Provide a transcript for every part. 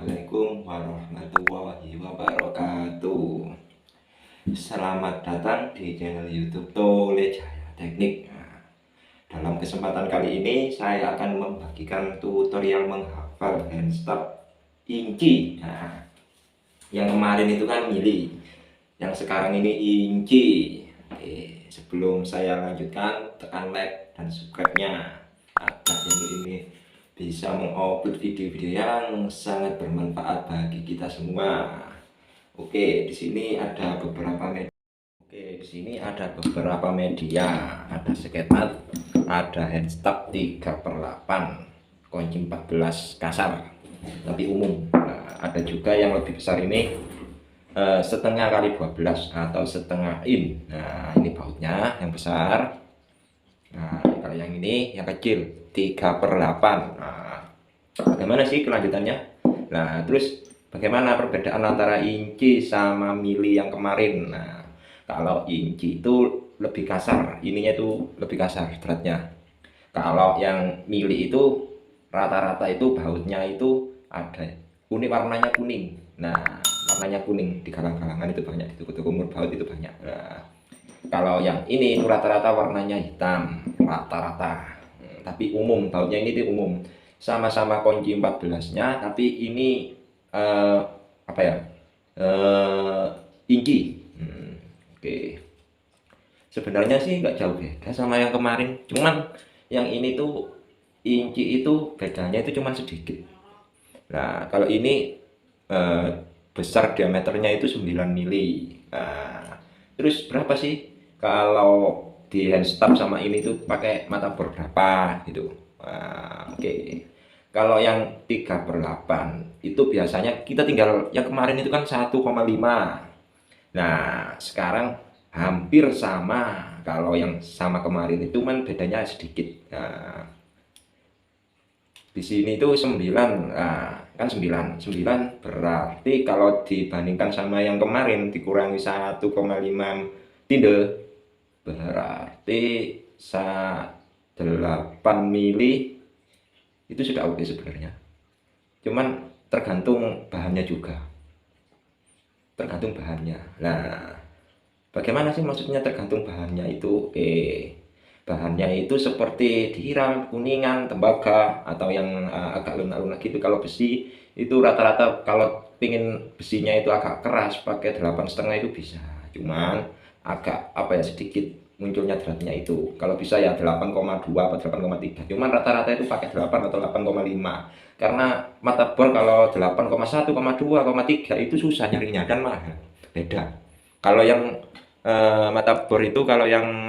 Assalamualaikum warahmatullahi wabarakatuh. Selamat datang di channel YouTube Tole Jaya Teknik. Dalam kesempatan kali ini saya akan membagikan tutorial menghafal handstop inci. Yang kemarin itu kan mili, yang sekarang ini inci. Oke, sebelum saya lanjutkan, tekan like dan subscribe-nya agar channel ini bisa mengupload video-video yang sangat bermanfaat bagi kita semua. Oke, di sini ada beberapa media. Ada sketmat, ada handstop 3/8, kunci 14 kasar, tapi umum. Nah, ada juga yang lebih besar ini, setengah kali 12 atau setengah in. Nah, ini bautnya yang besar. Nah, kalau yang ini yang kecil 3/8. Nah, bagaimana sih kelanjutannya? Nah, terus bagaimana perbedaan antara inci sama mili yang kemarin? Nah, kalau inci itu lebih kasar, ininya itu lebih kasar beratnya. Kalau yang mili itu rata-rata itu bautnya itu ada kuning, warnanya kuning. Nah, warnanya kuning di galang-galangan itu banyak, di tuku-tuku umur baut itu banyak. Nah, kalau yang ini itu rata-rata warnanya hitam, rata-rata. Tapi umum, bautnya ini itu umum. Sama-sama kunci 14-nya, tapi ini apa ya? Inci. Oke. Sebenarnya sih nggak jauh beda sama yang kemarin. Cuman yang ini tuh inci itu bedanya itu cuman sedikit. Nah, kalau ini besar diameternya itu 9 mili. Nah, terus berapa sih kalau di handstop sama ini tuh pakai mata bor berapa gitu? Nah, oke. Kalau yang 3/8 itu biasanya kita tinggal, yang kemarin itu kan 1,5. Nah, sekarang hampir sama. Kalau yang sama kemarin itu kan bedanya sedikit. Nah, di sini itu 9. Nah, kan 9 berarti kalau dibandingkan sama yang kemarin dikurangi 1,5 tinde, berarti 8 mili itu sudah oke sebenarnya. Cuman tergantung bahannya juga, tergantung bahannya. Nah, bagaimana sih maksudnya tergantung bahannya itu? Bahannya itu seperti tiram, kuningan, tembaga, atau yang agak lunak-lunak gitu. Kalau besi itu rata-rata kalau pingin besinya itu agak keras pakai 8,5 itu bisa. Cuman agak apa ya, sedikit munculnya dratnya itu. Kalau bisa ya 8,2 atau 8,3. Cuman rata-rata itu pakai 8 atau 8,5. Karena mata bor kalau 8,1, 2,3 itu susah nyarinya dan mahal. Beda. Kalau yang mata bor itu, kalau yang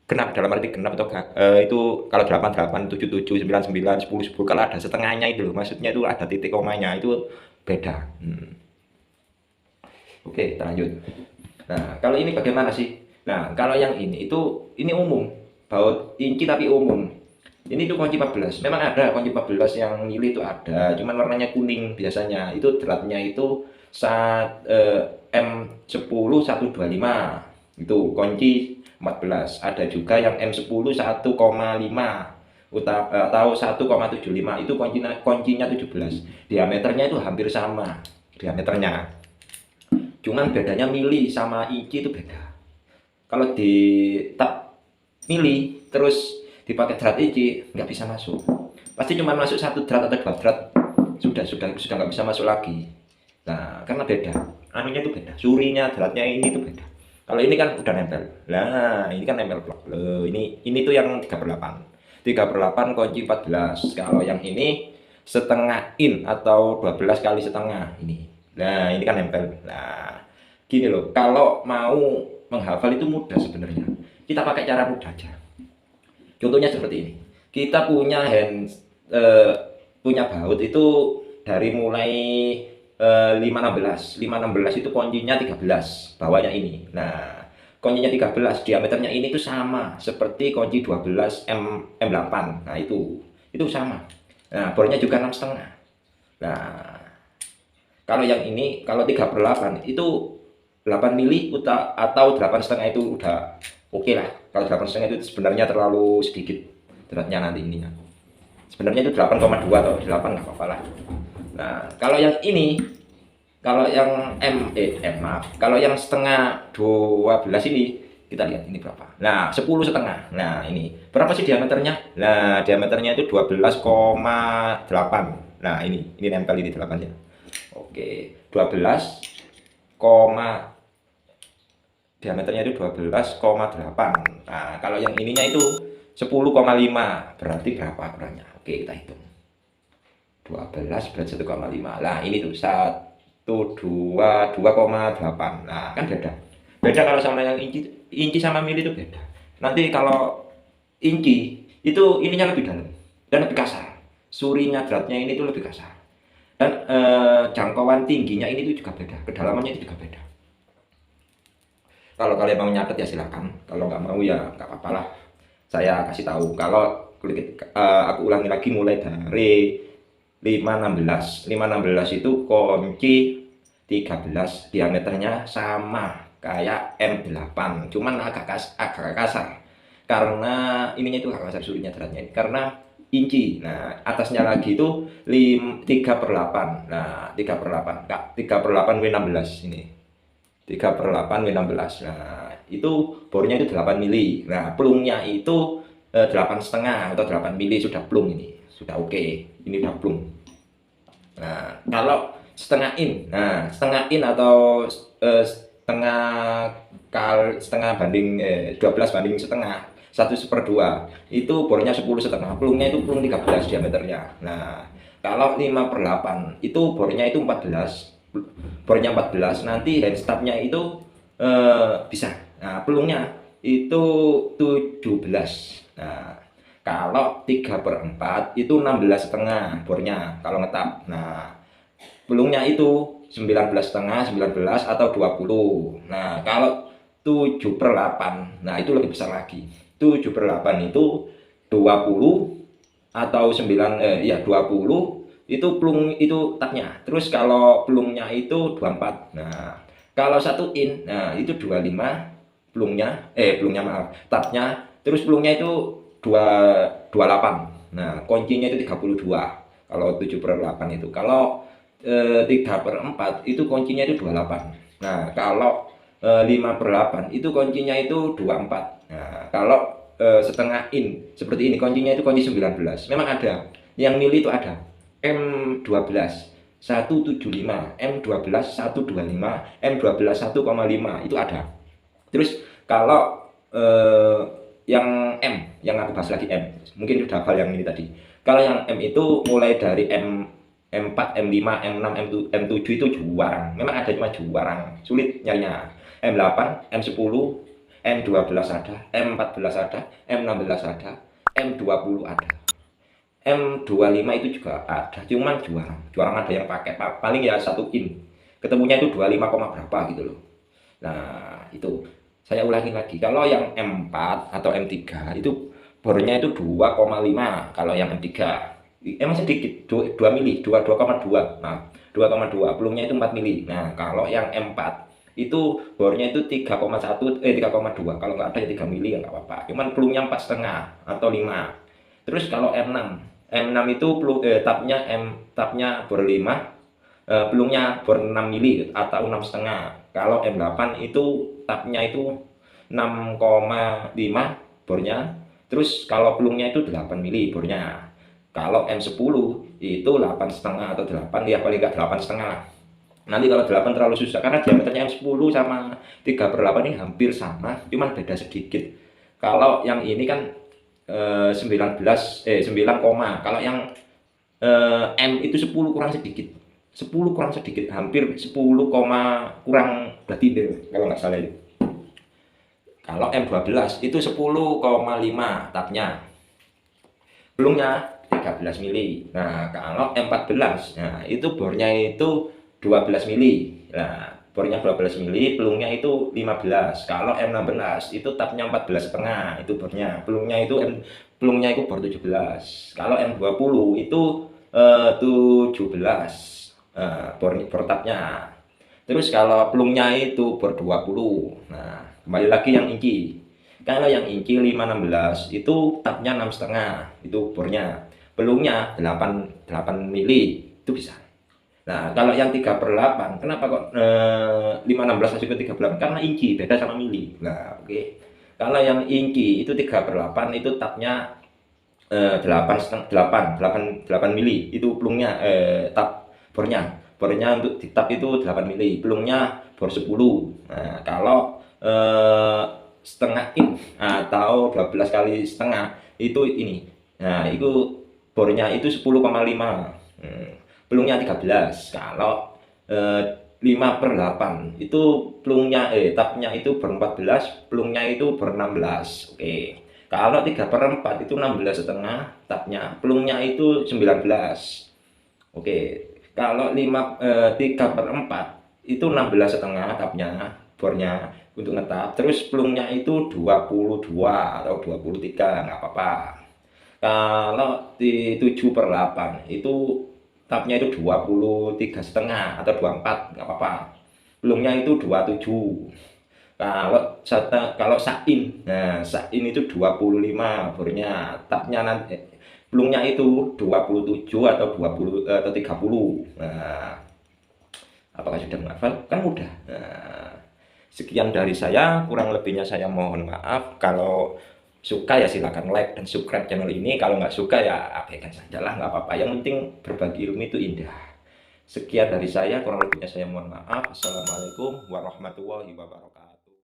genap, dalam arti genap atau itu kalau 88, 77, 99, 10, 10, kalau ada setengahnya itu loh, maksudnya itu ada titik komanya, itu beda. Oke, kita lanjut. Nah, kalau ini bagaimana sih? Nah, kalau yang ini itu ini umum, baut inci tapi umum. Ini tuh kunci 14. Memang ada kunci 14 yang mili itu ada, cuman warnanya kuning biasanya. Itu dratnya itu saat M10 125. Itu kunci 14. Ada juga yang M10 1,5 atau 1,75. Itu kuncinya 17. Diameternya itu hampir sama diameternya. Cuman bedanya mili sama inci itu beda. Kalau di tab mili terus dipakai drat inci nggak bisa masuk. Pasti cuma masuk 1 drat atau 2 drat. Sudah nggak bisa masuk lagi. Nah, karena beda. Anunya itu beda. Surinya, dratnya ini itu beda. Kalau ini kan udah nempel. Nah, ini kan nempel blok. Loh, ini tuh yang 3/8. 3/8 kunci 14. Kalau yang ini setengah in atau 12 kali setengah ini. Nah, ini kan nempel. Nah, gini loh, kalau mau menghafal itu mudah sebenarnya. Kita pakai cara mudah aja. Contohnya seperti ini. Kita punya punya baut itu dari mulai 516 itu kuncinya 13, bawahnya ini. Nah, kuncinya 13, diameternya ini tuh sama seperti kunci 12 M8. Nah, itu sama. Nah, bornya juga 6,5. Nah, kalau yang ini, kalau 3/8 itu 8 mili atau 8,5 itu udah oke lah. Kalau 8,5 itu sebenarnya terlalu sedikit dratnya nanti ininya. Sebenarnya itu 8,2 atau 8 nggak apa-apa lah. Nah, kalau yang ini, kalau yang maaf, kalau yang setengah 12 ini, kita lihat ini berapa. Nah, 10 setengah. Nah, ini berapa sih diameternya? Nah, diameternya itu 12,8. Nah, ini nempel ini 8 ya. Oke, 12, diameternya itu 12,8. Nah, kalau yang ininya itu 10,5. Berarti berapa ukurannya? Oke, kita hitung. 12 berarti 1,5. Nah, ini tuh 2,8. Nah, kan beda. Beda kalau sama yang inci sama mili itu beda. Nanti kalau inci itu ininya lebih dalam dan lebih kasar. Surinya dratnya ini tuh lebih kasar. Dan jangkauan tingginya ini tuh juga beda. Kedalamannya itu juga beda. Kalau kalian mau nyatet ya silakan. Kalau nggak mau ya nggak apa-apa lah. Saya kasih tahu. Kalau aku ulangi lagi mulai dari 516 itu kunci 13, diameternya sama kayak M8, cuman agak kasar karena ininya itu agak kasar surinya dratnya ini karena inci. Nah, atasnya lagi itu 3/8. Nah, 3/8 Kak, 3/8 W16 ini. 3/8 W16. Nah, itu bornya itu 8 mili. Nah, plungnya itu 8,5 atau 8 mili sudah plung ini. Sudah oke. Ini udah plung. Nah, kalau setengah in atau setengah banding 12 banding setengah 1/2 itu bornya 10,5, plungnya itu plung 13 diameternya. Nah, kalau 5/8 itu bornya itu 14, nanti handstapnya itu bisa. Nah, plungnya itu 17. Nah, kalau 3/4 itu 16,5 bornya kalau ngetap. Nah, plungnya itu 19,5, 19 atau 20. Nah, kalau 7/8, nah itu lebih besar lagi. 7/8 itu 20 atau 20 itu plung itu tapnya. Terus kalau plungnya itu 24. Nah, kalau 1 in, nah itu 25 plungnya maaf, tapnya. Terus plungnya itu 28. Nah, kuncinya itu 32. Kalau 7/8 itu. Kalau 3/4 itu kuncinya itu 28. Nah, kalau 5/8 itu kuncinya itu 24. Nah, kalau setengah in seperti ini kuncinya itu kunci 19. Memang ada. Yang mili itu ada. M12 175, M12 125, M12 1,5 itu ada. Terus kalau yang aku bahas lagi M, mungkin sudah hafal yang ini tadi. Kalau yang M itu mulai dari M4, M5, M6, M7 itu juarang. Memang ada cuma juarang, sulit nyarinya. M8, M10, M12 ada, M14 ada, M16 ada, M20 ada. M25 itu juga ada, cuman juarang. Juarang ada yang pakai paling ya 1 in. Ketemunya itu 25, berapa gitu loh. Nah, itu saya ulangi lagi, kalau yang M4 atau M3 itu bornya itu 2,5. Kalau yang M3 emang sedikit, 2 mili, 2,2. Nah, 2,2, plungnya itu 4 mili. Nah, kalau yang M4 itu bornya itu 3,2. Kalau nggak ada ya 3 mili ya nggak apa-apa. Cuman plungnya 4,5 atau 5. Terus kalau M6 itu tapnya bor 5, plungnya bor 6 mili atau 6,5. Kalau M8 itu tapnya itu 6,5 bornya. Terus kalau plungnya itu 8 mili bornya. Kalau M10 itu 8,5 atau 8, ya paling nggak 8,5. Nanti kalau 8 terlalu susah karena diameternya M10 sama 3/8 ini hampir sama, cuman beda sedikit. Kalau yang ini kan 9, kalau yang M itu 10 kurang sedikit. 10 kurang sedikit, hampir 10, kurang berarti deh kalau nggak salah itu. Kalau M12 itu 10,5 tapnya. Plungnya 13 mili. Nah, kalau M14, nah itu bornya itu 12 mili. Nah, bornya 12 mili, plungnya itu 15. Kalau M16 itu tapnya 14,5, itu bornya. Plungnya itu bor 17. Kalau M20 itu 17 bor tapnya. Terus kalau plungnya itu bor 20. Nah, kembali lagi yang inci. Kalau yang inci 516 itu tapnya 6,5, itu bornya. Plungnya 8 mili, itu bisa. Nah, kalau yang 3/8, kenapa kok 5/16 masuk ke 3/8? Karena inci, beda sama mili. Nah, oke. Kalau yang inci itu 3/8 itu tapnya 8 mili. Itu pelungnya tap bornya untuk di tap itu 8 mili. Pelungnya bor 10. Nah, kalau setengah in atau 12 kali setengah itu ini. Nah, itu bornya itu 10,5. Pelungnya 13. Kalau 5/8 itu pelungnya tapnya itu ber 14, pelungnya itu ber 16. Oke. Kalau 3/4 itu 16,5 tapnya, pelungnya itu 19. Oke. Kalau 3/4 itu 16,5 tapnya, bornya untuk ngetap. Terus pelungnya itu 22 atau 23, nggak apa-apa. Kalau di 7/8 itu tapnya itu 23,5 atau 24, nggak apa-apa. Pelungnya itu 27. Kalau sain, nah sain itu 25 bornya, tapnya nanti pelungnya itu 27 atau 20 atau 30. Nah, apakah sudah menghafal? Kan mudah. Nah, sekian dari saya, kurang lebihnya saya mohon maaf. Kalau suka ya silakan like dan subscribe channel ini. Kalau nggak suka ya abaikan saja lah, nggak apa-apa. Yang penting berbagi ilmu itu indah. Sekian dari saya, kurang lebihnya saya mohon maaf. Assalamualaikum warahmatullahi wabarakatuh.